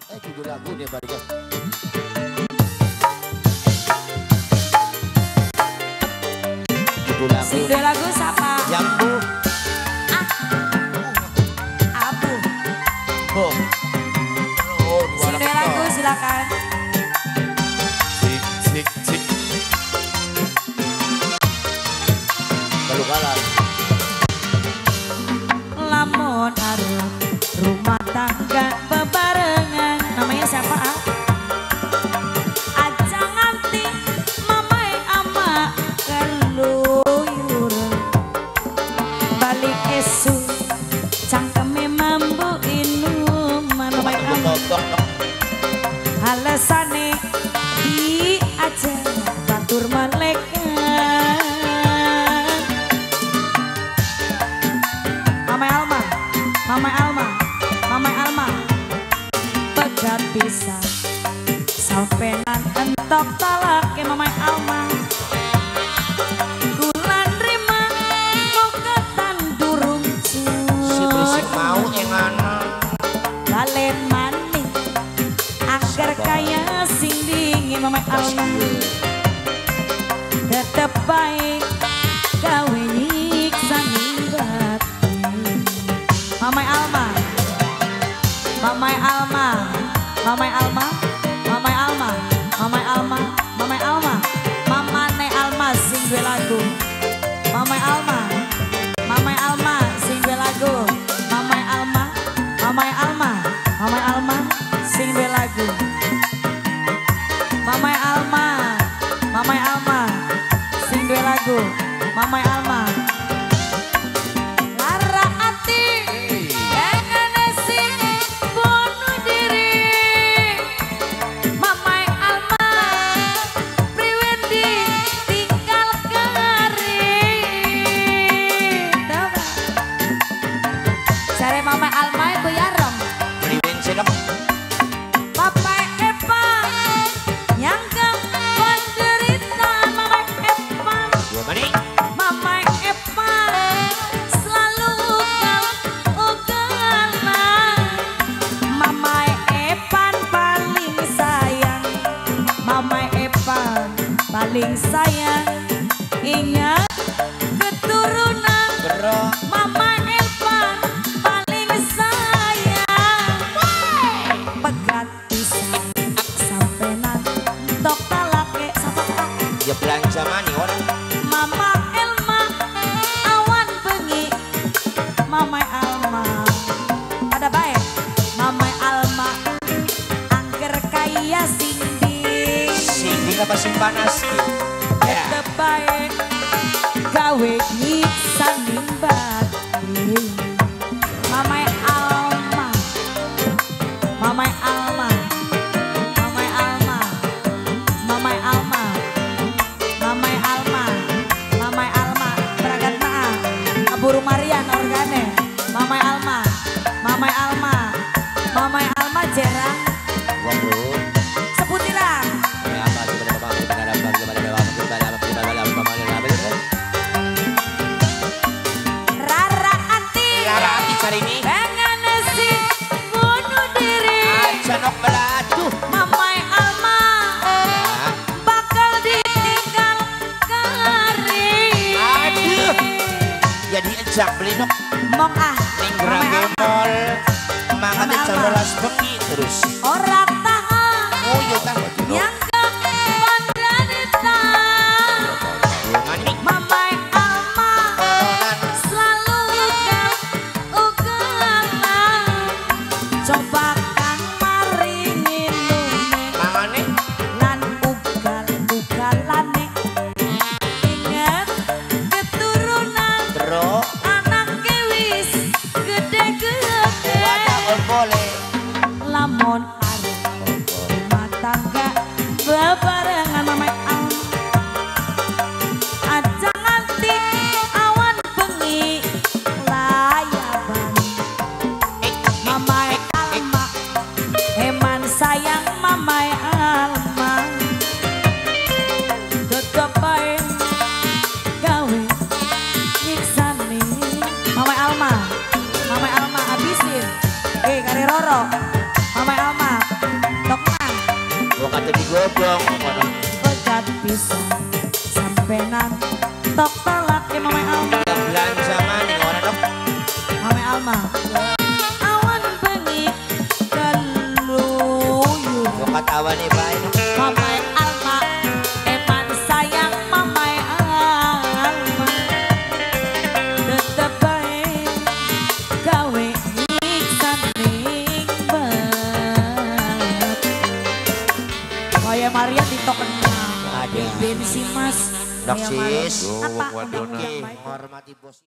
Judul lagu nih Pak Rika. Judul lagu. Judul lagu siapa? Yang Bu. Abu. Bu. Oh, Judul lagu silakan. Sik sik sik. Kalau kalah. Lamun arep rumah tangga bebarengan. Namanya siapa? Aja nganti mamai ama keluyuran. Balik esu cangkeme mambu inuman. Mamai ama alasane di aja batur malaikat. Mamai Alma, Mamai Alma, Mamai Alma, pegat bisa sampean entok talak ke Mamai Alma. Kulan rima koketan durung Si berisik mau engana. lalen maning angker kaya sing dingin Mamai Alma. Tetep baik gawe nyiksa batin. Mamai Alma, Mamai Alma, Mamai Alma, Mamai Alma, Mamai Alma, Mamai Alma, Mamane Alma sing dua lagu. Mamai Alma, Mamai Alma sing dua lagu. Mamai Alma, Mamai Alma, Mamai Alma sing dua lagu. Mamai Alma, Mamai Alma sing dua lagu. Mamai Alma. Lara ati engane sing bunuh diri. Mamai Alma priwendi tinggal keri. Tahu gak? Cari Mamai Alma itu yarong. Beli bensin dong. Papai Epa yang gak menderita. Mamai Epa, Dua mani. Mamai Epa selalu ugal-ugalan. Mamai Epan paling sayang. Mamai Epan paling sayang. Ingat keturunan. Gerak. Mama Evan paling sayang. Pegat pisang sampai nantok talake sama kakek. Ya belanja mani orang. Mama Elma awan bengi. Mama Alma ada baik. Mama Alma angker kaya sindi. Sini apa sih panas? Ya. Ada baik gawe nyiksa batin. Mamai Alma, Mamai Alma, Mamai Alma, Mamai Alma, Mamai Alma, Mamai Alma, berangkat naa, kaburu Marian organe. Mamai Alma, Mamai Alma, Mamai Alma jerang. Uang bro. Sebutilah. Ya apa sih pada bapak pada dapat kepada bapak Rara Ati. Rara Ati cari ini. Pengen si bunuh diri. Janok belatu. Mamai Alma bakal ditinggal kari. Aduh. Jadi ejak beli nok. Mong Ninggrang Mamai Alma. gemol. Mangan Mamai jam Alma. 12 bengi terus. Ora tahan Oh iya tahu. yang gak menderita. Mani. Mamai Alma Kononan. selalu ugal-ugalan. Coba kang maringin lume. Mangane. Lan ugal-ugalane. Ingat keturunan Terus. anak wis gede-gede. Wadah boleh. Lamun tok kenal. Ada. Bensin mas. Doksis. Apa? Wadona. Hormati bos.